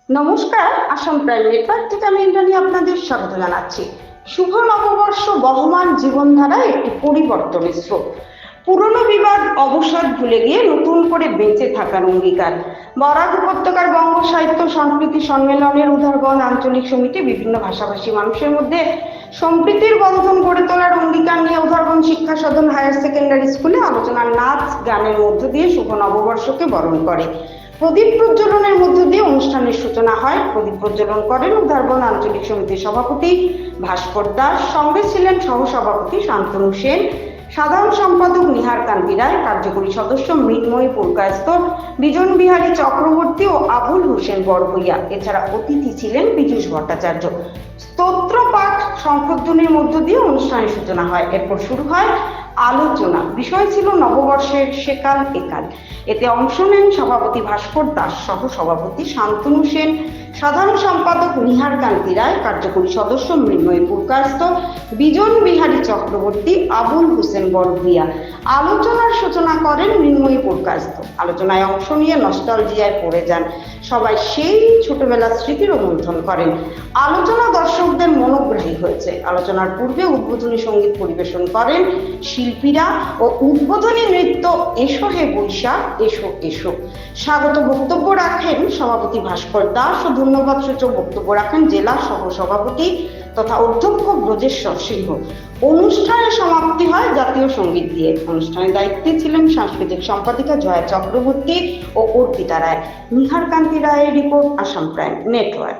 নমস্কার, Assam prime network থেকে আমি ইন্দ্রাণী আপনাদের স্বাগত জানাচ্ছি। শুভ নববর্ষ বহমান জীবনধারায় একটি পরিবর্তনের স্রোত। পুরনো বিবাদ অবসাদ ভুলে গিয়ে নতুন করে বেঁচে থাকার অঙ্গীকার। বরাক উপত্যকার বঙ্গ সাহিত্য সংস্কৃতি সম্মেলনের উদারবন আঞ্চলিক সমিতি বিভিন্ন ভাষাভাষী মানুষের মধ্যে সম্প্রীতির বন্ধন গড়ে তোলার অঙ্গীকার নিয়ে উদারবন শিক্ষা সদন হায়ার সেকেন্ডারি স্কুলে আলোচনার নাচ গানের মধ্য দিয়ে শুভ নববর্ষকে বরণ করে। প্রদীপ প্রজ্বলনের মধ্য দিয়ে অনুষ্ঠানের সূচনা হয়। প্রদীপ প্রজ্বলন করেন উদারবন আঞ্চলিক সমিতির সভাপতি ভাস্কর দাস, সঙ্গে ছিলেন সহসভাপতি শান্তনু সেন, সাধারণ সম্পাদক নিহার কান্তি রায়, কার্যকরী সদস্য মৃন্ময়ী পুরকায়স্থ, বিজন বিহারী চক্রবর্তী ও আবুল হোসেন বড়ভূইয়া। এছাড়া অতিথি ছিলেন পীযূষ ভট্টাচার্য। স্তোত্র পাঠ সংকীর্তনের মধ্য দিয়ে অনুষ্ঠানের সূচনা হয়। এরপর শুরু হয় আলোচনা। বিষয় ছিল নববর্ষের সেকাল একাল। এতে অংশ নেন সভাপতি ভাস্কর দাস সহ সভাপতি শান্তনু সেন, সাধারণ সম্পাদক নিহার কান্তি রায়, কার্যকরী সদস্য মৃন্ময়ী পুরকায়স্থ, বিজন বিহারী চক্রবর্তী, আবুল হোসেন বড়ভূইয়া। আলোচনার সূচনা করেন মৃন্ময়ী পুরকায়স্থ। আলোচনায় অংশ নিয়ে নস্টালজিয়ায় পড়ে যান সবাই, সেই ছোটবেলার স্মৃতি রোমন্থন করেন। আলোচনা দর্শকদের মনোগ্রাহী হয়েছে। আলোচনার পূর্বে উদ্বোধনী সঙ্গীত পরিবেশন করেন শিল্পীরা ও উদ্বোধনী নৃত্য এসো হে বৈশাখ এসো এসো। স্বাগত বক্তব্য রাখেন সভাপতি ভাস্কর দাস ও ধন্যবাদ সূচক বক্তব্য রাখেন জেলা সহ সভাপতি তথা অধ্যক্ষ ব্রজেশ্বর সিংহ। অনুষ্ঠানের সমাপ্তি হয় জাতীয় সঙ্গীত দিয়ে। অনুষ্ঠানের দায়িত্বে ছিলেন সাংস্কৃতিক সম্পাদিকা জয়া চক্রবর্তী ও অর্পিতা রায়। নিহার কান্তি রায়ের রিপোর্ট, আসাম প্রাইম নেটওয়ার্ক।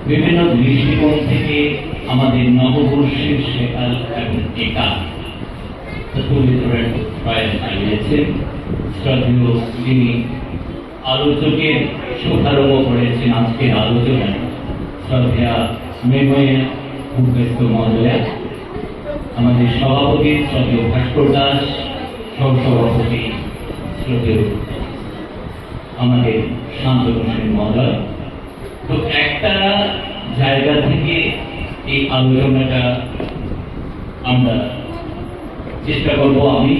বিভিন্ন দৃষ্টিকোণ থেকে আমাদের নববর্ষের সেকাল এবং একাল তুলে ধরার প্রয়াস চালিয়েছেন। শ্রদ্ধেয় যিনি আলোচকের শুভারম্ভ করেছেন আজকের আলোচনায়, শ্রদ্ধেয়া মৃন্ময়ী পুরকায়স্থ মহোদয়া, আমাদের সভাপতি শ্রদ্ধেয় ভাস্কর দাস, সহসভাপতি শ্রদ্ধেয় আমাদের শান্তনু সেন মহোদয়। তো একটা জায়গা থেকে এই আলোচনাটা আমরা চেষ্টা করব। আমি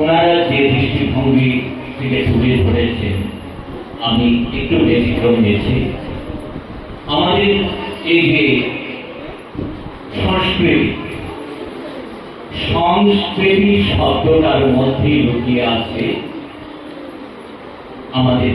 ওনারা যে দৃষ্টিভঙ্গি থেকে তুলে ধরেছেন আমি একটু ব্যতিক্রম নিয়েছি। আমাদের এই যে সংস্কৃতি শব্দটার মধ্যে লুকিয়ে আছে আমাদের